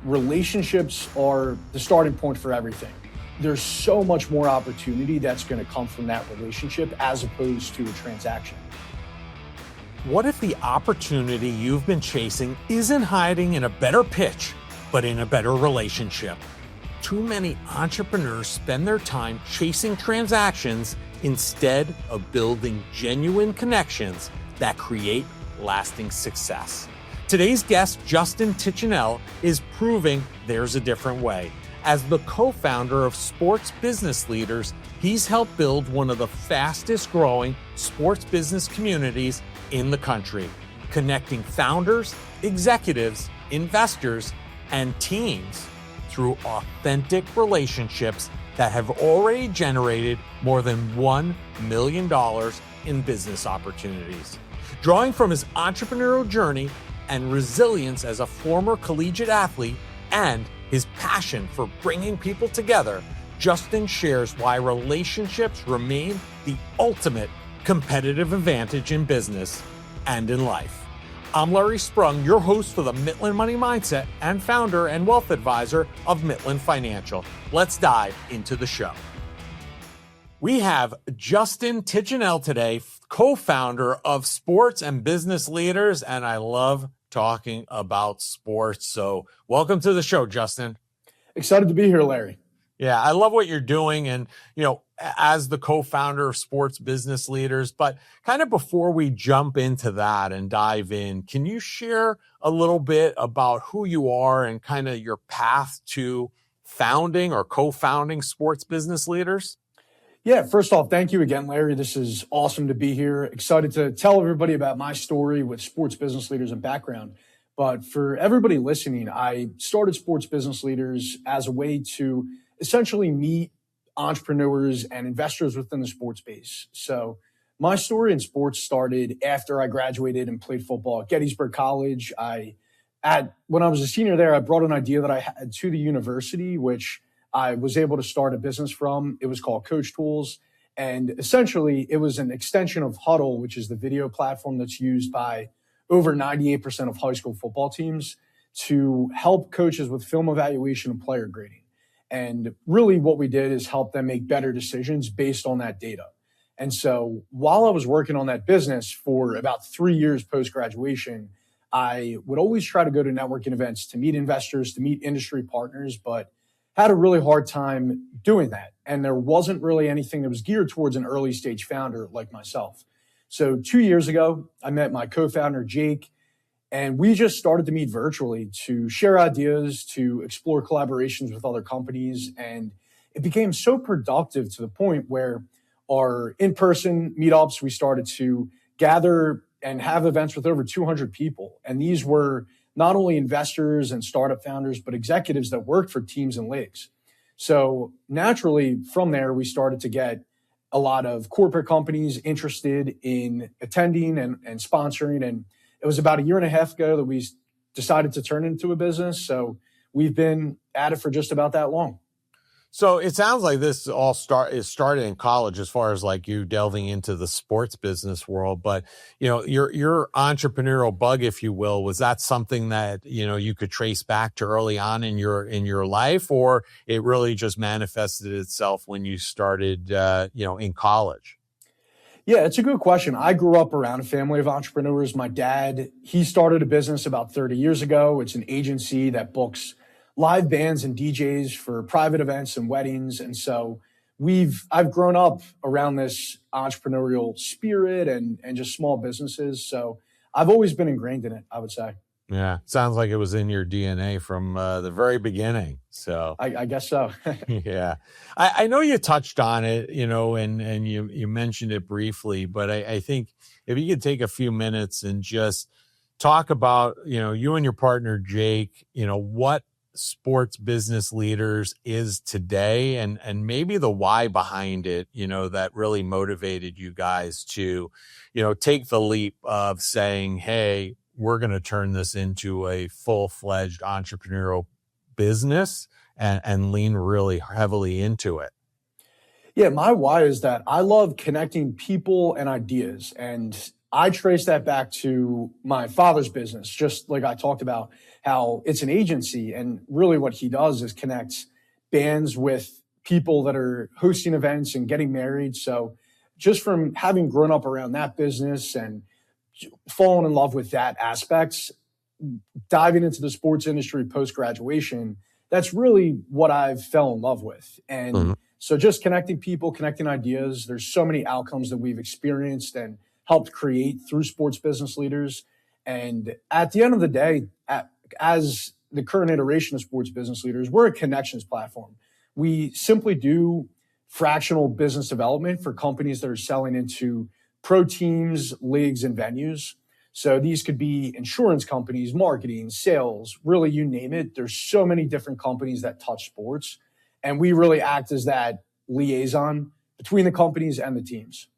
relationships are the starting point for everything. There's so much more opportunity that's going to come from that relationship as opposed to a transaction. What if the opportunity you've been chasing isn't hiding in a better pitch, but in a better relationship? Too many entrepreneurs spend their time chasing transactions instead of building genuine connections that create lasting success. Today's guest, Justin Titchenell, is proving there's a different way. As the co-founder of Sports Business Leaders, he's helped build one of the fastest growing sports business communities in the country, connecting founders, executives, investors, and teams through authentic relationships that have already generated more than $1 million in business opportunities. Drawing from his entrepreneurial journey and resilience as a former collegiate athlete and his passion for bringing people together, Justin shares why relationships remain the ultimate competitive advantage in business and in life. I'm Larry Sprung, your host for the Mitlin Money Mindset and founder and wealth advisor of Mitlin Financial. Let's dive into the show. We have Justin Titchenell today, co-founder of Sports and Business Leaders, and I love talking about sports. So welcome to the show, Justin. Excited to be here, Larry. Yeah, I love what you're doing, and as the co-founder of Sports Business Leaders. But kind of before we jump into that and dive in, can you share a little bit about who you are and kind of your path to founding or co-founding Sports Business Leaders? Yeah, first off, thank you again, Larry. This is awesome to be here. Excited to tell everybody about my story with Sports Business Leaders and background. But for everybody listening, I started Sports Business Leaders as a way to essentially meet entrepreneurs and investors within the sports space. So my story in sports started after I graduated and played football at Gettysburg College. When I was a senior there, I brought an idea that I had to the university, which I was able to start a business from. It was called Coach Tools. And essentially, it was an extension of Huddle, which is the video platform that's used by over 98% of high school football teams to help coaches with film evaluation and player grading. And really what we did is help them make better decisions based on that data. And so while I was working on that business for about 3 years post-graduation, I would always try to go to networking events to meet investors, to meet industry partners, but had a really hard time doing that. And there wasn't really anything that was geared towards an early stage founder like myself. So 2 years ago, I met my co-founder, Jake, and we just started to meet virtually to share ideas, to explore collaborations with other companies. And it became so productive to the point where our in-person meetups, we started to gather and have events with over 200 people. And these were not only investors and startup founders, but executives that worked for teams and leagues. So naturally, from there, we started to get a lot of corporate companies interested in attending and sponsoring. And it was about 1.5 years ago that we decided to turn it into a business. So we've been at it for just about that long. So it sounds like this all started in college as far as like you delving into the sports business world. But, your entrepreneurial bug, if you will, was that something that, you could trace back to early on in your life, or it really just manifested itself when you started, in college? Yeah, it's a good question. I grew up around a family of entrepreneurs. My dad, he started a business about 30 years ago. It's an agency that books live bands and DJs for private events and weddings. And so I've grown up around this entrepreneurial spirit and just small businesses. So I've always been ingrained in it, I would say. Yeah, sounds like it was in your DNA from the very beginning. So I guess so. Yeah, I know you touched on it, and you mentioned it briefly, but I think if you could take a few minutes and just talk about, you and your partner, Jake, what Sports Business Leaders is today and maybe the why behind it, that really motivated you guys to, take the leap of saying, hey, we're going to turn this into a full-fledged entrepreneurial business and lean really heavily into it. Yeah, my why is that I love connecting people and ideas. And I trace that back to my father's business, just like I talked about how it's an agency. And really what he does is connects bands with people that are hosting events and getting married. So just from having grown up around that business and fallen in love with that aspect, diving into the sports industry post-graduation, that's really what I've fell in love with. And so just connecting people, connecting ideas, there's so many outcomes that we've experienced and helped create through sports business leaders. And at the end of the day, as the current iteration of sports business leaders, we're a connections platform. We simply do fractional business development for companies that are selling into pro teams, leagues, and venues. So these could be insurance companies, marketing, sales, really you name it. There's so many different companies that touch sports. And we really act as that liaison between the companies and the teams.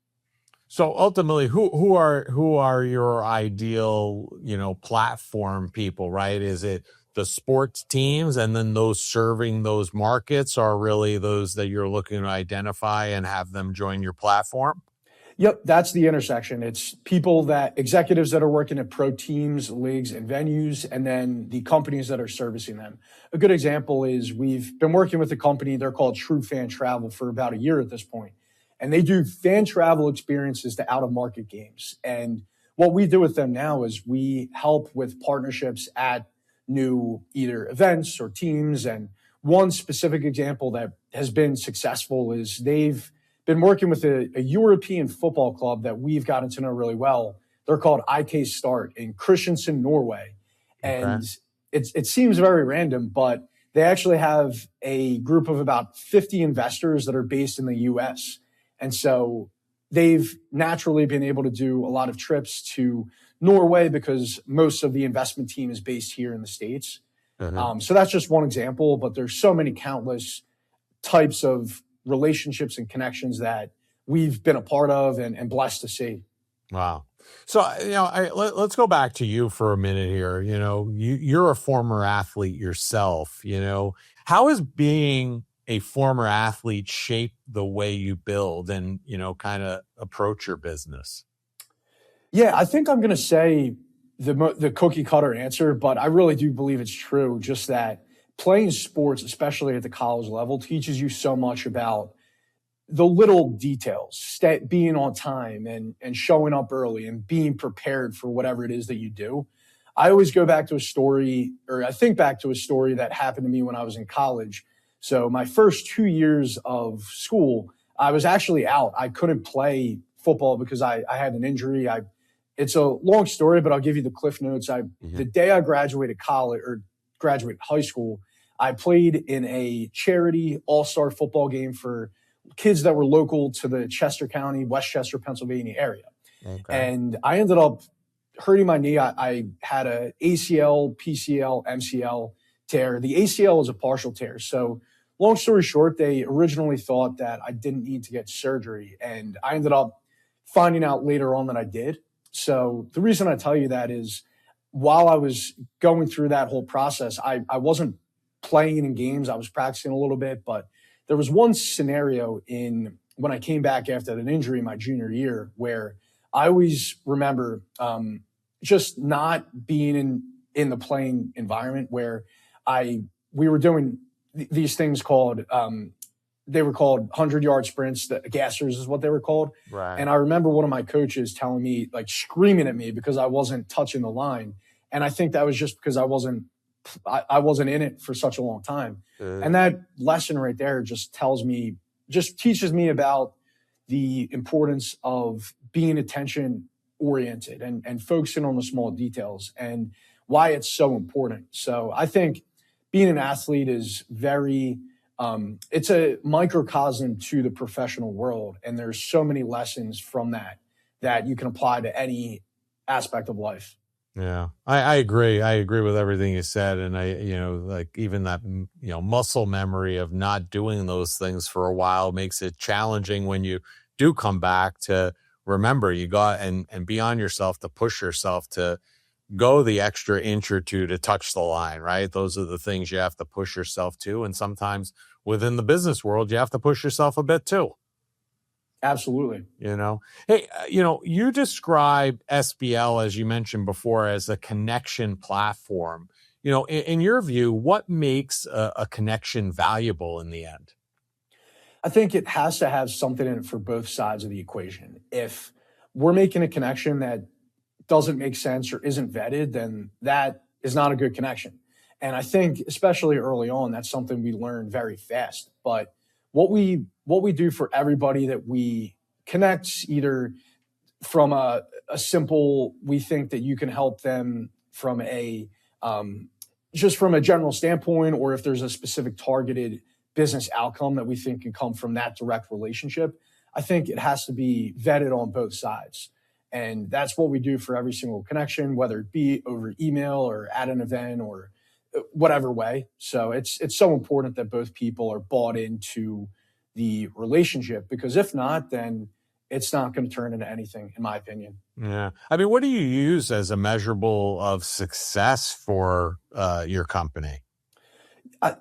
So ultimately, who are your ideal, platform people, right? Is it the sports teams, and then those serving those markets are really those that you're looking to identify and have them join your platform? Yep, that's the intersection. It's executives that are working at pro teams, leagues, and venues, and then the companies that are servicing them. A good example is we've been working with a company, they're called True Fan Travel, for about a year at this point. And they do fan travel experiences to out-of-market games. And what we do with them now is we help with partnerships at new either events or teams. And one specific example that has been successful is they've been working with a European football club that we've gotten to know really well. They're called IK Start in Kristiansand, Norway. And it seems very random, but they actually have a group of about 50 investors that are based in the US. And so they've naturally been able to do a lot of trips to Norway because most of the investment team is based here in the States. So that's just one example, but there's so many countless types of relationships and connections that we've been a part of and blessed to see. Wow. So, let's go back to you for a minute here. You're a former athlete yourself. How is being a former athlete shape the way you build and, kind of approach your business? Yeah, I think I'm going to say the cookie cutter answer, but I really do believe it's true. Just that playing sports, especially at the college level, teaches you so much about the little details, being on time and showing up early and being prepared for whatever it is that you do. I always go back to a story, or I think back to a story that happened to me when I was in college. So my first 2 years of school, I was actually out. I couldn't play football because I had an injury. It's a long story, but I'll give you the cliff notes. The day I graduated high school, I played in a charity all-star football game for kids that were local to the Chester County, Westchester, Pennsylvania area. And I ended up hurting my knee. I had a ACL, PCL, MCL tear. The ACL is a partial tear. So long story short, they originally thought that I didn't need to get surgery. And I ended up finding out later on that I did. So the reason I tell you that is while I was going through that whole process, I wasn't playing in games. I was practicing a little bit, but there was one scenario when I came back after an injury my junior year where I always remember just not being in the playing environment where we were doing these things called they were called 100-yard sprints. The gassers is what they were called. Right. And I remember one of my coaches telling me, like screaming at me because I wasn't touching the line. And I think that was just because I wasn't in it for such a long time. And that lesson right there just teaches me about the importance of being attention oriented and focusing on the small details and why it's so important. So I think being an athlete is it's a microcosm to the professional world. And there's so many lessons from that you can apply to any aspect of life. Yeah, I agree. I agree with everything you said. And like even that, muscle memory of not doing those things for a while makes it challenging when you do come back to remember you got and be on yourself to push yourself to go the extra inch or two to touch the line, right? Those are the things you have to push yourself to. And sometimes within the business world, you have to push yourself a bit too. Absolutely. Hey, you describe SBL, as you mentioned before, as a connection platform. In your view, what makes a connection valuable in the end? I think it has to have something in it for both sides of the equation. If we're making a connection that doesn't make sense or isn't vetted, then that is not a good connection. And I think, especially early on, that's something we learn very fast. But what we do for everybody that we connect, either from a simple, we think that you can help them from a just from a general standpoint, or if there's a specific targeted business outcome that we think can come from that direct relationship, I think it has to be vetted on both sides. And that's what we do for every single connection, whether it be over email or at an event or whatever way. So it's so important that both people are bought into the relationship, because if not, then it's not going to turn into anything, in my opinion. Yeah. I mean, what do you use as a measurable of success for your company?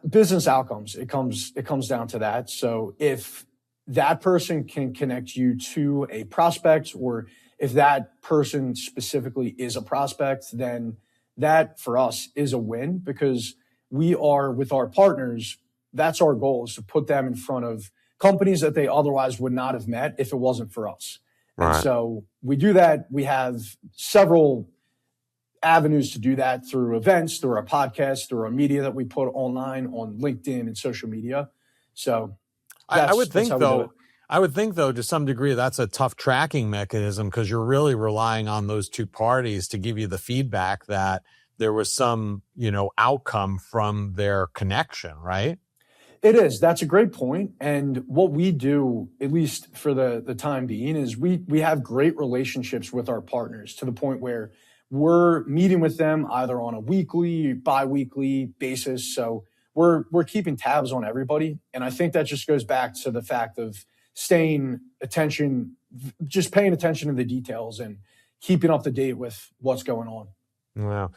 Business outcomes. It comes down to that. So if that person can connect you to a prospect, or if that person specifically is a prospect, then that for us is a win, because we are, with our partners, that's our goal, is to put them in front of companies that they otherwise would not have met if it wasn't for us. And Right. so we do that. We have several avenues to do that, through events, through our podcast, through our media that we put online on LinkedIn and social media. So I would that's think how we do it. though, to some degree, that's a tough tracking mechanism, because you're really relying on those two parties to give you the feedback that there was some, outcome from their connection, right? It is. That's a great point. And what we do, at least for the time being, is we have great relationships with our partners, to the point where we're meeting with them either on a weekly, bi-weekly basis. So we're keeping tabs on everybody. And I think that just goes back to the fact of just paying attention to the details and keeping up to date with what's going on. Wow.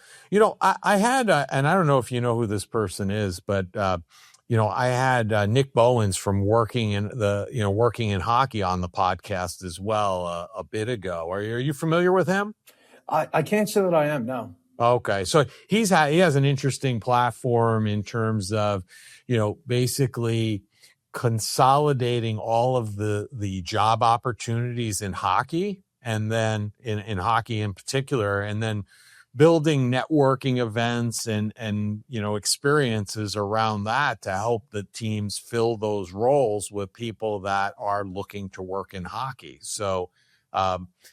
I had, and I don't know if you know who this person is, but, I had Nick Bowens from working in hockey on the podcast as well a bit ago. Are you familiar with him? I can't say that I am, no. Okay. So he has an interesting platform in terms of, basically consolidating all of the job opportunities in hockey, and then in hockey in particular, and then building networking events and experiences around that to help the teams fill those roles with people that are looking to work in hockey. So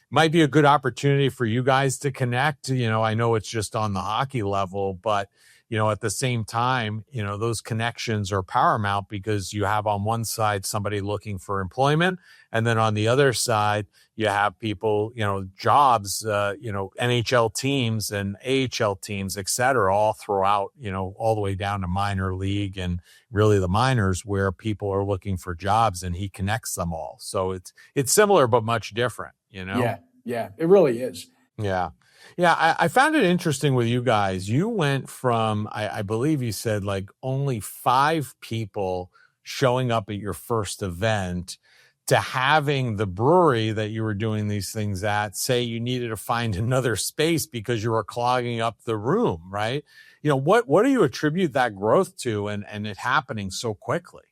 might be a good opportunity for you guys to connect. I know it's just on the hockey level, but at the same time, those connections are paramount, because you have on one side somebody looking for employment, and then on the other side, you have people, jobs, NHL teams and AHL teams, et cetera, all throughout, all the way down to minor league and really the minors, where people are looking for jobs, and he connects them all. So it's similar, but much different, Yeah, it really is. Yeah. Yeah, I found it interesting with you guys. You went from, I believe you said, like only 5 people showing up at your first event, to having the brewery that you were doing these things at say you needed to find another space because you were clogging up the room, right? What do you attribute that growth to, and it happening so quickly?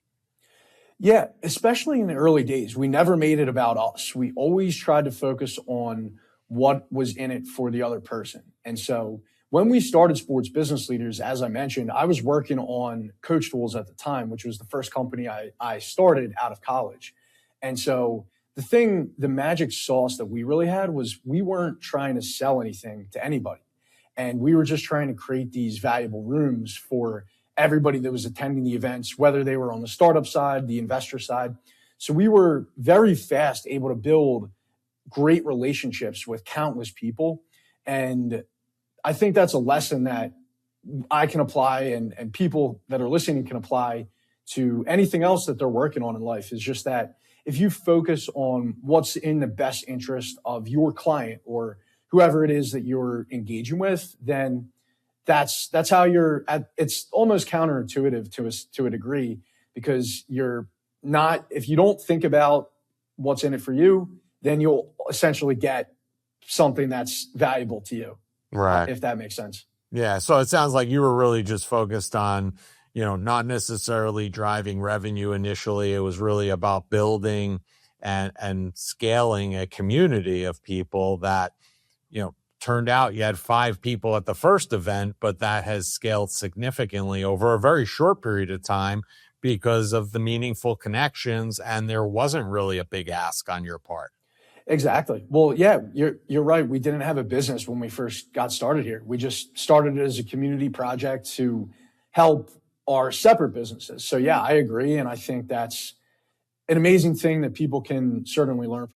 Yeah, especially in the early days, we never made it about us. We always tried to focus on what was in it for the other person. And so when we started Sports Business Leaders, as I mentioned, I was working on Coach Tools at the time, which was the first company I started out of college. And so the magic sauce that we really had was, we weren't trying to sell anything to anybody. And we were just trying to create these valuable rooms for everybody that was attending the events, whether they were on the startup side, the investor side. So we were very fast able to build great relationships with countless people. And I think that's a lesson that I can apply, and people that are listening can apply to anything else that they're working on in life, is just that if you focus on what's in the best interest of your client or whoever it is that you're engaging with, then that's how it's almost counterintuitive to a degree, because you're not, if you don't think about what's in it for you, then you'll essentially get something that's valuable to you, Right. if that makes sense. Yeah. So it sounds like you were really just focused on, not necessarily driving revenue initially. It was really about building and scaling a community of people that, turned out you had 5 people at the first event, but that has scaled significantly over a very short period of time because of the meaningful connections. And there wasn't really a big ask on your part. Exactly. Well, yeah, you're right. We didn't have a business when we first got started here. We just started it as a community project to help our separate businesses. So yeah, I agree. And I think that's an amazing thing that people can certainly learn.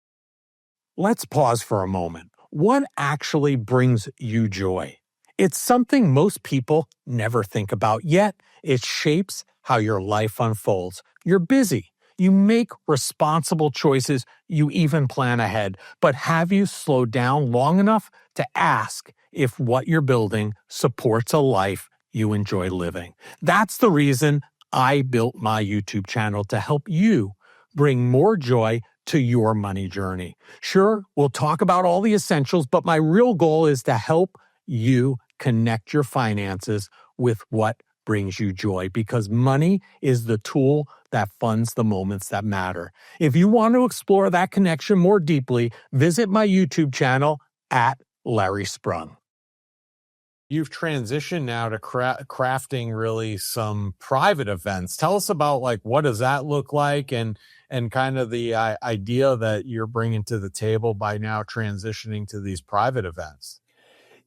Let's pause for a moment. What actually brings you joy? It's something most people never think about, yet it shapes how your life unfolds. You're busy. You make responsible choices. You even plan ahead. But have you slowed down long enough to ask if what you're building supports a life you enjoy living? That's the reason I built my YouTube channel, to help you bring more joy to your money journey. Sure, we'll talk about all the essentials, but my real goal is to help you connect your finances with what brings you joy, because money is the tool that funds the moments that matter. If you want to explore that connection more deeply, visit my YouTube channel at Larry Sprung. You've transitioned now to crafting really some private events. Tell us about what does that look like, and kind of the idea that you're bringing to the table by now transitioning to these private events.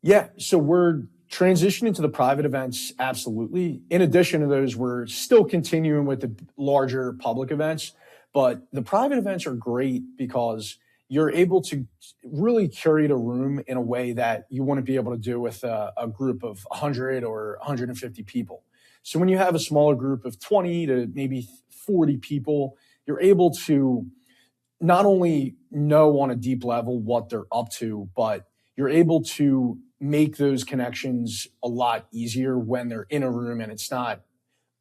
Yeah, so we're transitioning to the private events, absolutely. In addition to those, we're still continuing with the larger public events, but the private events are great because you're able to really curate a room in a way that you wouldn't be able to do with a group of 100 or 150 people. So when you have a smaller group of 20 to maybe 40 people, you're able to not only know on a deep level what they're up to, but you're able to make those connections a lot easier when they're in a room and it's not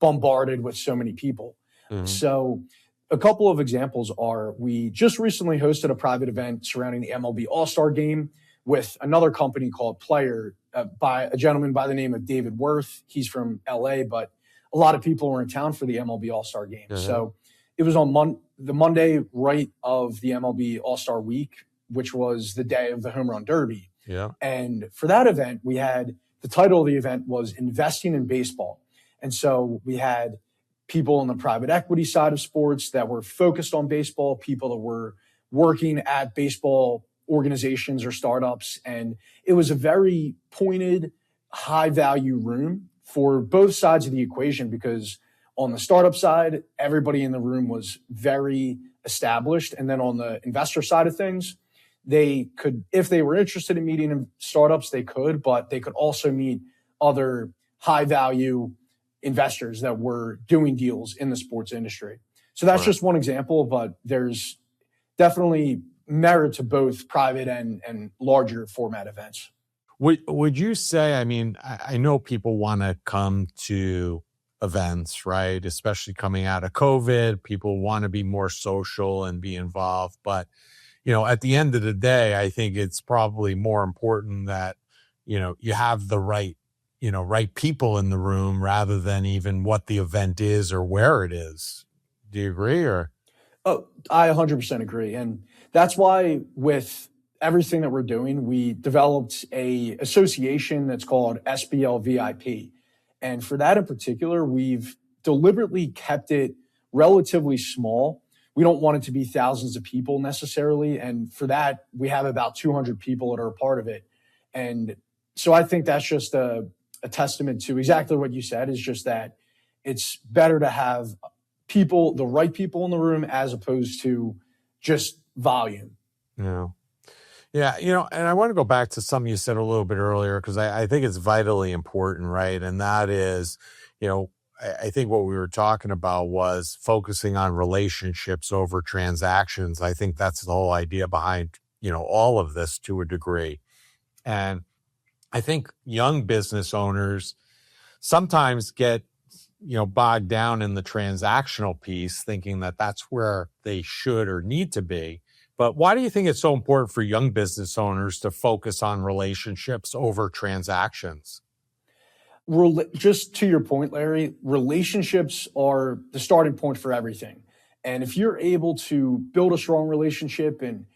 bombarded with so many people. Mm-hmm. So a couple of examples are, we just recently hosted a private event surrounding the MLB All-Star Game with another company called Player, by a gentleman by the name of David Worth. He's from LA, but a lot of people were in town for the MLB All-Star Game. Mm-hmm. So it was on the Monday right of the MLB All-Star Week, which was the day of the Home Run Derby. Yeah. And for that event, we had, the title of the event was Investing in Baseball. And so we had people on the private equity side of sports that were focused on baseball, people that were working at baseball organizations or startups. And it was a very pointed, high value room for both sides of the equation, because on the startup side, everybody in the room was very established. And then on the investor side of things, they could, if they were interested in meeting in startups, they could, but they could also meet other high value investors that were doing deals in the sports industry. So that's just one example, but there's definitely merit to both private and larger format events. Would you say, I know people want to come to events, right? Especially coming out of COVID, people want to be more social and be involved, but at the end of the day, I think it's probably more important that, you have the right people in the room rather than even what the event is or where it is. Do you agree? Or? Oh, I 100% agree. And that's why with everything that we're doing, we developed a association that's called SBL VIP. And for that in particular, we've deliberately kept it relatively small. We don't want it to be thousands of people necessarily. And for that, we have about 200 people that are a part of it. And so I think that's just a testament to exactly what you said, is just that it's better to have people, the right people in the room, as opposed to just volume. Yeah. Yeah. And I want to go back to something you said a little bit earlier, because I think it's vitally important, right? And that is, I think what we were talking about was focusing on relationships over transactions. I think that's the whole idea behind, all of this to a degree. And I think young business owners sometimes get bogged down in the transactional piece, thinking that that's where they should or need to be. But why do you think it's so important for young business owners to focus on relationships over transactions? Just to your point, Larry, relationships are the starting point for everything. And if you're able to build a strong relationship, and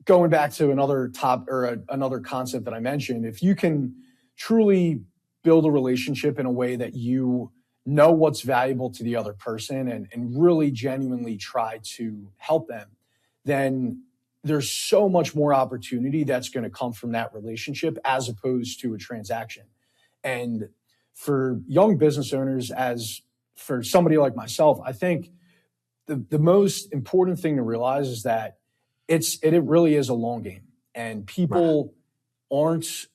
going back to another concept that I mentioned, if you can truly build a relationship in a way that you know what's valuable to the other person, and really genuinely try to help them, then there's so much more opportunity that's going to come from that relationship as opposed to a transaction. And for young business owners, as for somebody like myself, I think the most important thing to realize is that it really is a long game, and people aren't,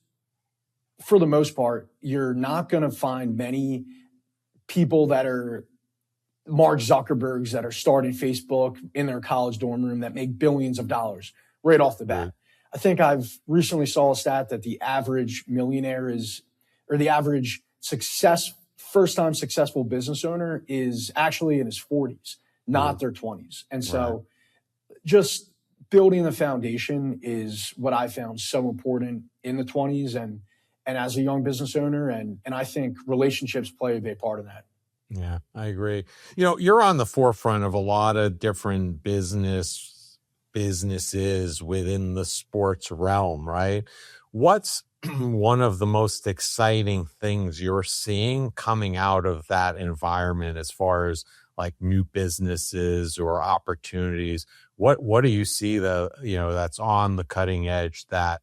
for the most part, you're not going to find many people that are Mark Zuckerbergs that are starting Facebook in their college dorm room that make billions of dollars right off the bat. I think I've recently saw a stat that the average millionaire or the average first-time successful business owner is actually in his 40s, not their 20s. And so just building the foundation is what I found so important in the 20s and as a young business owner. And I think relationships play a big part of that. Yeah, I agree. You're on the forefront of a lot of different businesses within the sports realm, right? What's one of the most exciting things you're seeing coming out of that environment as far as like new businesses or opportunities? What do you see that's on the cutting edge that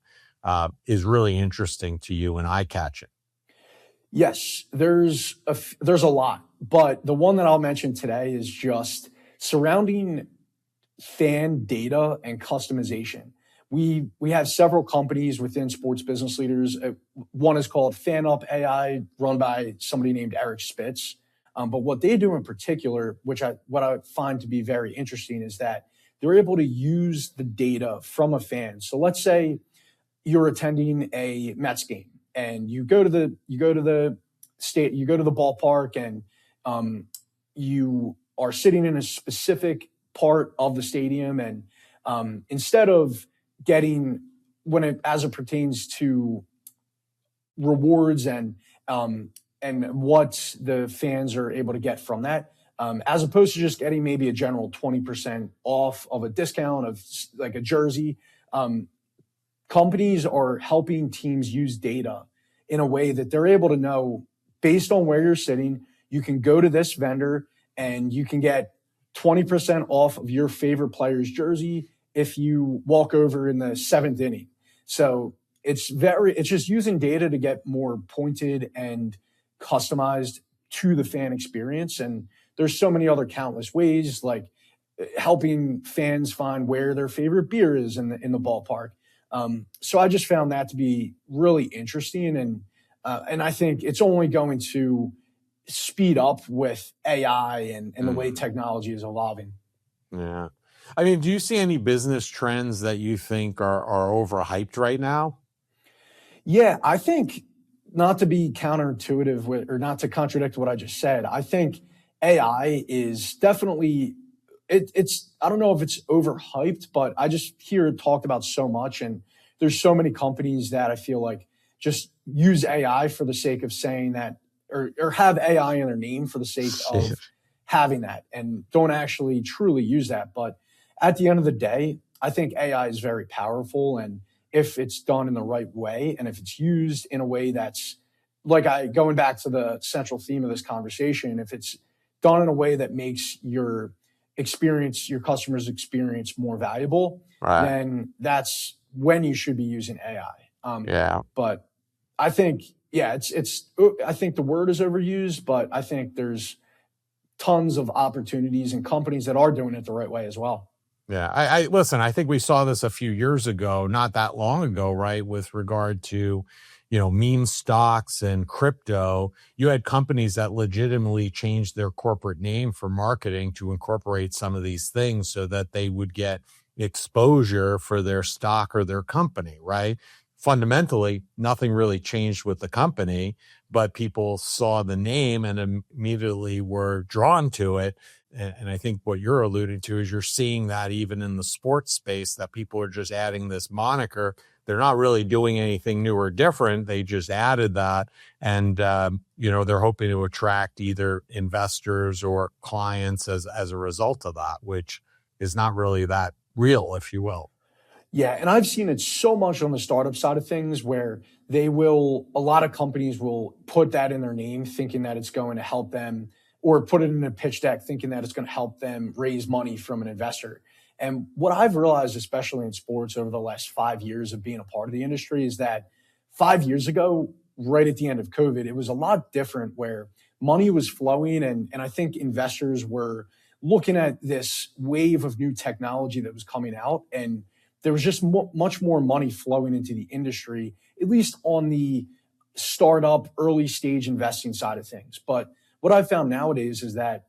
is really interesting to you and eye-catching? Yes, there's a lot, but the one that I'll mention today is just surrounding fan data and customization. We have several companies within Sports Business Leaders. One is called FanUp AI, run by somebody named Eric Spitz. But what they do in particular, what I find to be very interesting, is that they're able to use the data from a fan. So let's say you're attending a Mets game, and you go to the ballpark, and you are sitting in a specific part of the stadium, and instead of getting, as it pertains to rewards and what the fans are able to get from that, as opposed to just getting maybe a general 20% off of a discount of like a jersey, companies are helping teams use data in a way that they're able to know, based on where you're sitting, you can go to this vendor and you can get 20% off of your favorite player's jersey if you walk over in the 7th inning. So it's just using data to get more pointed and customized to the fan experience. And there's so many other countless ways, like helping fans find where their favorite beer is in the ballpark. So I just found that to be really interesting, and I think it's only going to speed up with AI and the way technology is evolving. Yeah. I mean, do you see any business trends that you think are overhyped right now? Yeah, I think, not to be counterintuitive or not to contradict what I just said, I think AI is definitely, I don't know if it's overhyped, but I just hear it talked about so much. And there's so many companies that I feel like just use AI for the sake of saying that, or have AI in their name for the sake of having that, and don't actually truly use that. But at the end of the day, I think AI is very powerful. And if it's done in the right way, and if it's used in a way that's going back to the central theme of this conversation, if it's done in a way that makes your customer's experience more valuable, then that's when you should be using AI. But I think, I think the word is overused, but I think there's tons of opportunities and companies that are doing it the right way as well. Yeah. I listen, I think we saw this a few years ago, not that long ago, right? With regard to, meme stocks and crypto. You had companies that legitimately changed their corporate name for marketing to incorporate some of these things so that they would get exposure for their stock or their company, right? fundamentally, nothing really changed with the company, but people saw the name and immediately were drawn to it. And I think what you're alluding to is you're seeing that even in the sports space, that people are just adding this moniker. They're not really doing anything new or different. They just added that. And, they're hoping to attract either investors or clients as a result of that, which is not really that real, if you will. Yeah, and I've seen it so much on the startup side of things where a lot of companies will put that in their name thinking that it's going to help them, or put it in a pitch deck thinking that it's going to help them raise money from an investor. And what I've realized, especially in sports over the last 5 years of being a part of the industry, is that 5 years ago, right at the end of COVID, it was a lot different where money was flowing. And I think investors were looking at this wave of new technology that was coming out. And there was just much more money flowing into the industry, at least on the startup, early stage investing side of things. But what I've found nowadays is that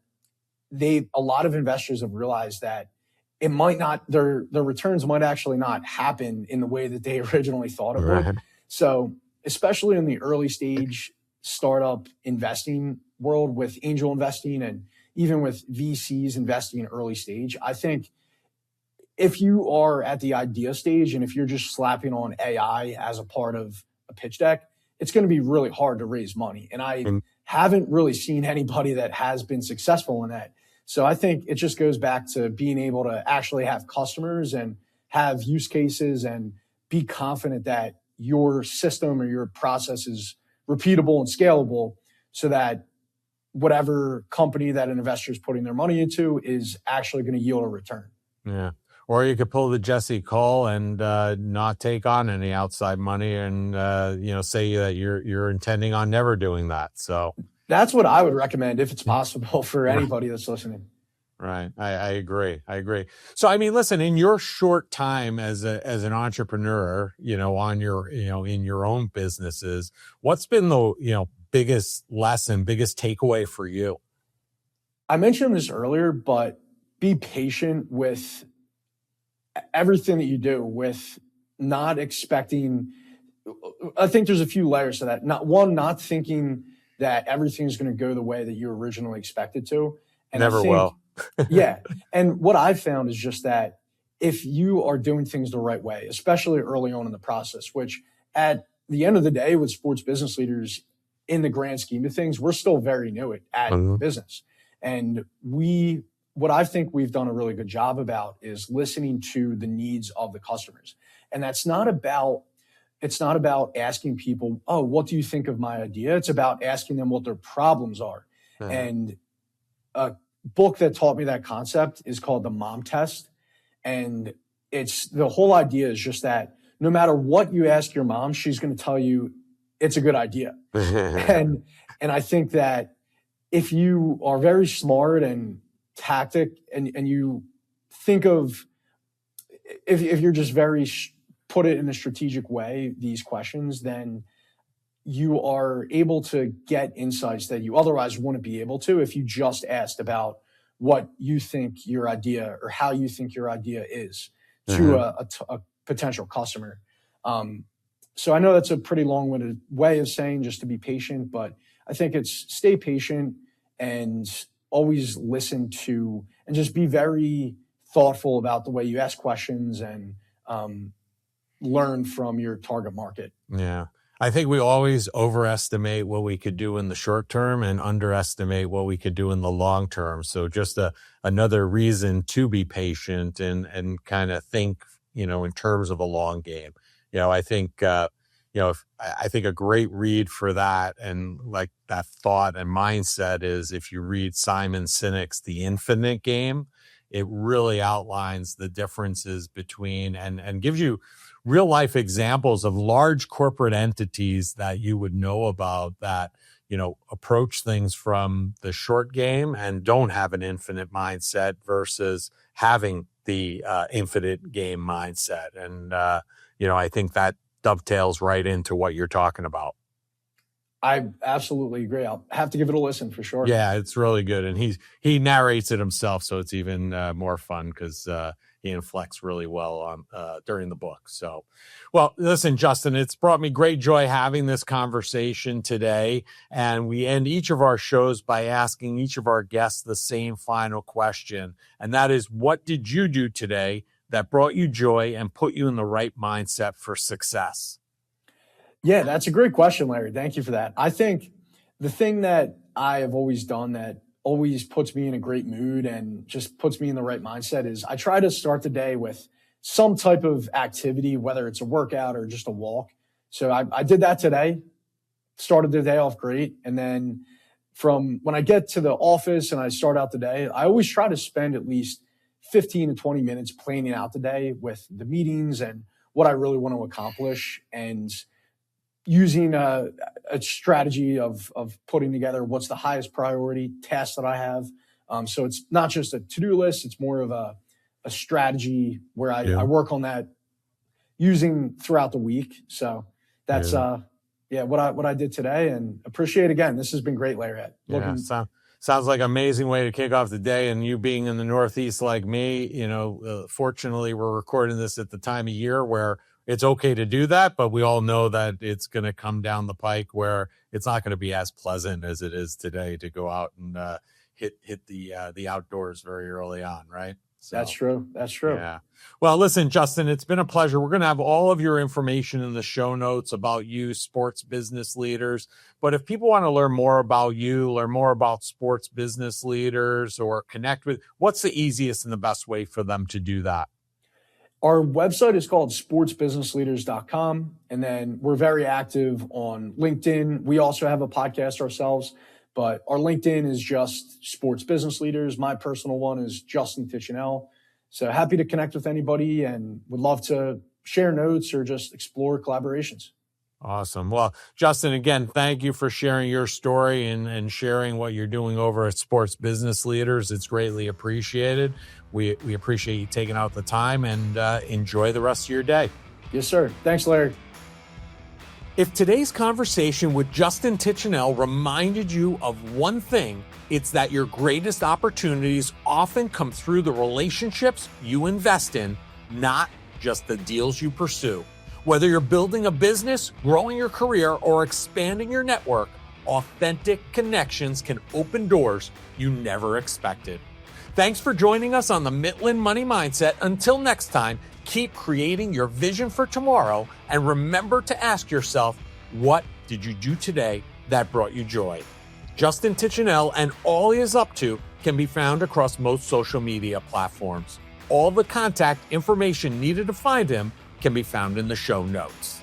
a lot of investors have realized that it might not, their returns might actually not happen in the way that they originally thought it would. So especially in the early stage startup investing world with angel investing and even with VCs investing in early stage, I think if you are at the idea stage and if you're just slapping on AI as a part of a pitch deck, it's going to be really hard to raise money. And I haven't really seen anybody that has been successful in that. So I think it just goes back to being able to actually have customers and have use cases and be confident that your system or your process is repeatable and scalable so that whatever company that an investor is putting their money into is actually going to yield a return. Yeah. Or you could pull the Jesse Cole and not take on any outside money and, say that you're intending on never doing that. So that's what I would recommend if it's possible for anybody that's listening. Right. I agree. So, I mean, listen, in your short time as an entrepreneur, on your, in your own businesses, what's been the, biggest lesson, biggest takeaway for you? I mentioned this earlier, but be patient with everything that you do, with not expecting. I think there's a few layers to that. Not thinking that everything's going to go the way that you originally expected to. And never will. Yeah. And what I've found is just that if you are doing things the right way, especially early on in the process, which at the end of the day with sports business leaders, in the grand scheme of things, we're still very new at business. And what I think we've done a really good job about is listening to the needs of the customers. And it's not about asking people, oh, what do you think of my idea? It's about asking them what their problems are. And a book that taught me that concept is called The Mom Test. And the whole idea is just that no matter what you ask your mom, she's going to tell you it's a good idea. and I think that if you are very smart and tactic and you think of, if you're just very put it in a strategic way, these questions, then you are able to get insights that you otherwise wouldn't be able to if you just asked about what you think your idea or how you think your idea is to a potential customer. So I know that's a pretty long-winded way of saying just to be patient, but I think it's stay patient and always listen to and just be very thoughtful about the way you ask questions and learn from your target market. Yeah. I think we always overestimate what we could do in the short term and underestimate what we could do in the long term. So just another reason to be patient and kind of think, in terms of a long game. I think, I think a great read for that and like that thought and mindset is if you read Simon Sinek's The Infinite Game, it really outlines the differences between and gives you real life examples of large corporate entities that you would know about that, approach things from the short game and don't have an infinite mindset versus having the infinite game mindset. And, I think that dovetails right into what you're talking about. I absolutely agree. I'll have to give it a listen for sure. Yeah, it's really good, and he narrates it himself, so it's even more fun because he inflects really well on during the book. So, well, listen, Justin, it's brought me great joy having this conversation today, and we end each of our shows by asking each of our guests the same final question, and that is, what did you do today that brought you joy and put you in the right mindset for success? Yeah, that's a great question, Larry. Thank you for that. I think the thing that I have always done that always puts me in a great mood and just puts me in the right mindset is I try to start the day with some type of activity, whether it's a workout or just a walk. So I did that today, started the day off great. And then from when I get to the office and I start out the day, I always try to spend at least 15 to 20 minutes planning out the day with the meetings and what I really want to accomplish, and using a strategy of putting together what's the highest priority task that I have. So it's not just a to-do list. It's more of a strategy where I work on that using throughout the week. So that's, what I did today, and appreciate again. This has been great, Larry. Sounds like an amazing way to kick off the day. And you being in the Northeast like me, fortunately we're recording this at the time of year where it's okay to do that, but we all know that it's going to come down the pike where it's not going to be as pleasant as it is today to go out and hit the outdoors very early on, right? So, That's true. Yeah. Well, listen, Justin, it's been a pleasure. We're going to have all of your information in the show notes about you, sports business leaders. But if people want to learn more about you, learn more about sports business leaders, or connect with, what's the easiest and the best way for them to do that? Our website is called sportsbusinessleaders.com. And then we're very active on LinkedIn. We also have a podcast ourselves, but our LinkedIn is just Sports Business Leaders. My personal one is Justin Titchenell. So happy to connect with anybody and would love to share notes or just explore collaborations. Awesome. Well, Justin, again, thank you for sharing your story and sharing what you're doing over at Sports Business Leaders. It's greatly appreciated. We appreciate you taking out the time, and enjoy the rest of your day. Yes, sir. Thanks, Larry. If today's conversation with Justin Titchenell reminded you of one thing, it's that your greatest opportunities often come through the relationships you invest in, not just the deals you pursue. Whether you're building a business, growing your career, or expanding your network, authentic connections can open doors you never expected. Thanks for joining us on the Mitlin Money Mindset. Until next time, keep creating your vision for tomorrow, and remember to ask yourself, what did you do today that brought you joy? Justin Titchenell and all he is up to can be found across most social media platforms. All the contact information needed to find him can be found in the show notes.